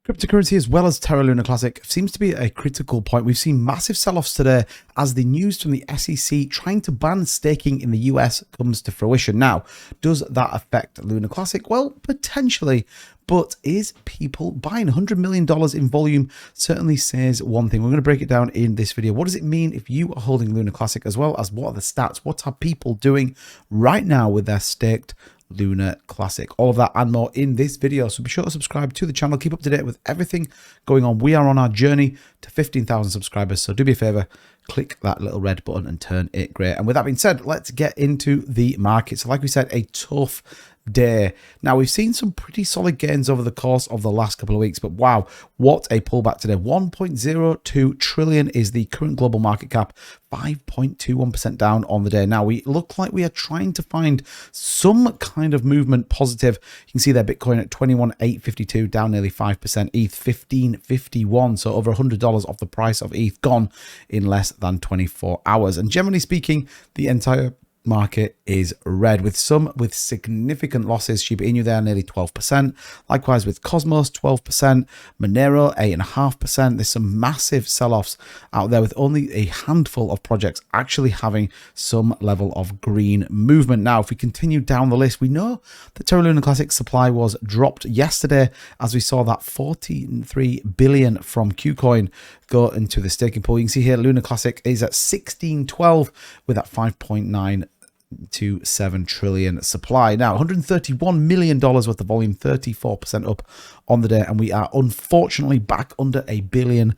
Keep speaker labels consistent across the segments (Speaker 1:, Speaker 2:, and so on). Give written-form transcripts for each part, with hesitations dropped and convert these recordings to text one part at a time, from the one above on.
Speaker 1: Cryptocurrency as well as Terra Luna Classic seems to be a critical point. We've seen massive sell-offs today as the news from the SEC trying to ban staking in the US comes to fruition. Now, does that affect Luna Classic? Well, potentially, but is people buying $100 million in volume certainly says one thing. We're going to break it down in this video. What does it mean if you are holding Luna Classic, as well as what are the stats? What are people doing right now with their staked Luna Classic? All of that and more in this video, so be sure to subscribe to the channel, keep up to date with everything going on. We are on our journey to 15,000 subscribers, so do me a favor, click that little red button and turn it grey. And with that being said, let's get into the market. So like we said, a tough day. Now, we've seen some pretty solid gains over the course of the last couple of weeks, but wow, what a pullback today. 1.02 trillion is the current global market cap, 5.21% down on the day. Now, we look like we are trying to find some kind of movement positive. You can see there Bitcoin at 21,852, down nearly 5%, ETH 1551, so over $100 off the price of ETH gone in less than 24 hours. And generally speaking, the entire market is red, with some with significant losses. Shiba Inu there nearly 12%, likewise with Cosmos 12%, Monero 8.5%. There's some massive sell-offs out there with only a handful of projects actually having some level of green movement. Now, if we continue down the list, we know the Terra Luna Classic supply was dropped yesterday as we saw that 43 billion from KuCoin go into the staking pool. You can see here Luna Classic is at 1612 with that 5.927 trillion supply. Now, $131 million worth of volume, 34% up on the day, and we are unfortunately back under $1 billion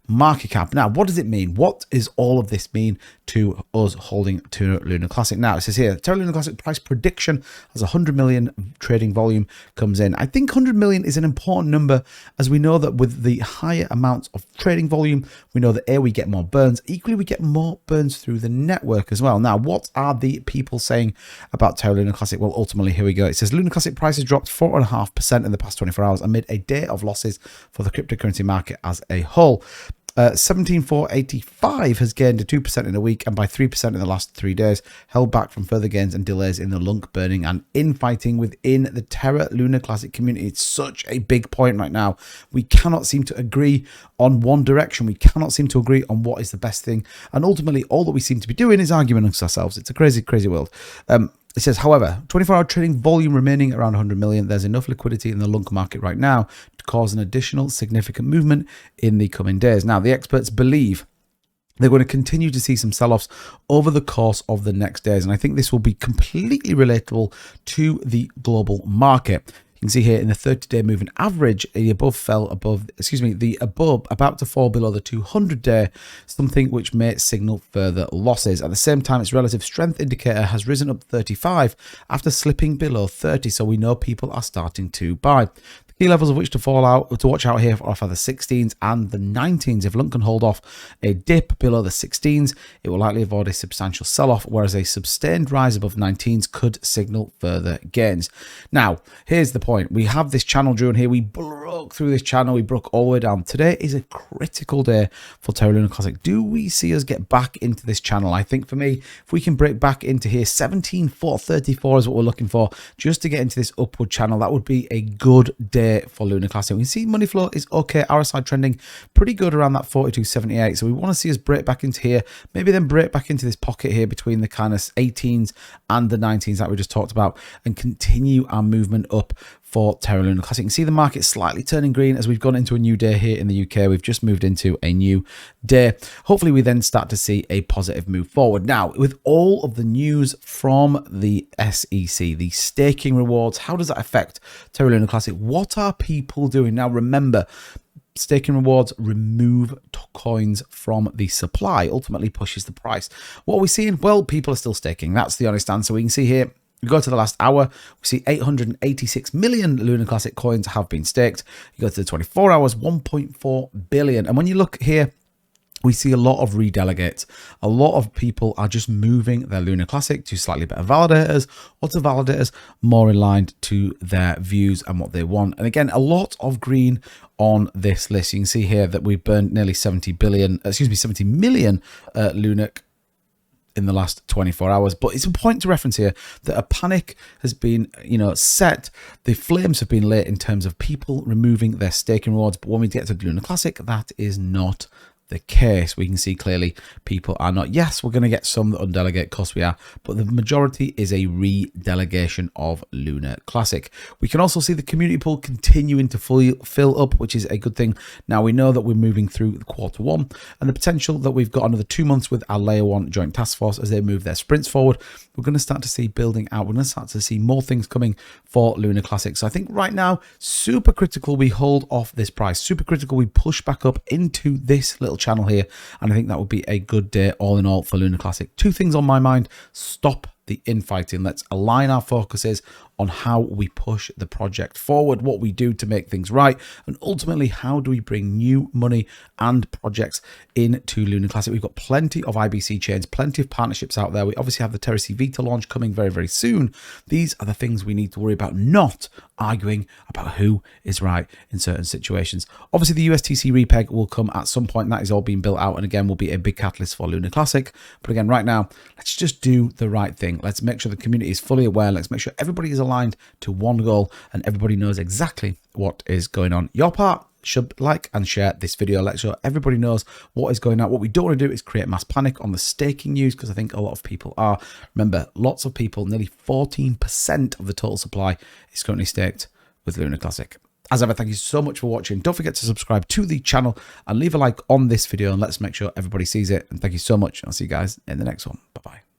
Speaker 1: market cap. Now, what does it mean? What does all of this mean to us holding Terra Luna Classic? Now, it says here, Terra Luna Classic price prediction as 100 million trading volume comes in. I think 100 million is an important number, as we know that with the higher amounts of trading volume, we know that we get more burns. Equally, we get more burns through the network as well. Now, what are the people saying about Terra Luna Classic? Well, ultimately, here we go. It says Luna Classic prices dropped 4.5% in the past 24 hours amid a day of losses for the cryptocurrency market as a whole. 17,485 has gained to 2% in a week and by 3% in the last 3 days, held back from further gains and delays in the LUNC burning and infighting within the Terra Luna Classic community. It's such a big point right now. We cannot seem to agree on one direction. We cannot seem to agree on what is the best thing. And ultimately, all that we seem to be doing is arguing amongst ourselves. It's a crazy, crazy world. It says, however, 24-hour trading volume remaining around 100 million. There's enough liquidity in the LUNC market right now to cause an additional significant movement in the coming days. Now, the experts believe they're going to continue to see some sell-offs over the course of the next days. And I think this will be completely relatable to the global market. You can see here in the 30-day moving average, the above about to fall below the 200-day, something which may signal further losses. At the same time, its relative strength indicator has risen up 35 after slipping below 30, so we know people are starting to buy. Key levels of which to watch out here are for the 16s and the 19s. If LUNC can hold off a dip below the 16s, it will likely avoid a substantial sell-off, whereas a sustained rise above 19s could signal further gains. Now, here's the point. We have this channel drill here. We broke through this channel. We broke all the way down. Today is a critical day for Terra Luna Classic. Do we see us get back into this channel? I think for me, if we can break back into here, 17,434 is what we're looking for, just to get into this upward channel. That would be a good day for Luna Classic. We can see money flow is okay. RSI trending pretty good around that 42.78. So we want to see us break back into here, maybe then break back into this pocket here between the kind of 18s and the 19s that we just talked about, and continue our movement up for Terra Luna Classic. You can see the market slightly turning green as we've gone into a new day here in the UK. We've just moved into a new day. Hopefully we then start to see a positive move forward. Now, with all of the news from the SEC, the staking rewards, how does that affect Terra Luna Classic? What are people doing? Now, remember, staking rewards remove coins from the supply, ultimately pushes the price. What are we seeing? Well, people are still staking. That's the honest answer. We can see here, we go to the last hour, we see 886 million Luna Classic coins have been staked. You go to the 24 hours, 1.4 billion. And when you look here, we see a lot of redelegates. A lot of people are just moving their Luna Classic to slightly better validators or to validators more aligned to their views and what they want. And again, a lot of green on this list. You can see here that we've burned nearly 70 million Luna in the last 24 hours. But it's a point to reference here that a panic has been, set. The flames have been lit in terms of people removing their staking rewards. But when we get to Lunar Classic, that is not the case. We can see clearly people are not. Yes, we're going to get some that undelegate, of course we are, but the majority is a re-delegation of Lunar Classic. We can also see the community pool continuing to fill up, which is a good thing. Now we know that we're moving through quarter one and the potential that we've got another 2 months with our layer 1 joint task force as they move their sprints forward. We're going to start to see building out. We're going to start to see more things coming for Lunar Classic. So I think right now, super critical we hold off this price. Super critical we push back up into this little channel here, and I think that would be a good day all in all for Lunar Classic. 2 things on my mind: stop the infighting. Let's align our focuses on how we push the project forward, what we do to make things right, and ultimately how do we bring new money and projects into Lunar Classic. We've got plenty of IBC chains, plenty of partnerships out there. We obviously have the Terra Vita launch coming very, very soon. These are the things we need to worry about, not arguing about who is right in certain situations. Obviously, the USTC repeg will come at some point. That is all being built out, and again, will be a big catalyst for Lunar Classic. But again, right now, let's just do the right thing. Let's make sure the community is fully aware. Let's make sure everybody is aligned to one goal and everybody knows exactly what is going on. Your part should like and share this video. Let's sure everybody knows what is going on. What we don't want to do is create mass panic on the staking news, because I think a lot of people are. Remember, lots of people, nearly 14% of the total supply is currently staked with Lunar Classic. As ever, thank you so much for watching. Don't forget to subscribe to the channel and leave a like on this video, and let's make sure everybody sees it. And thank you so much. I'll see you guys in the next one. Bye-bye.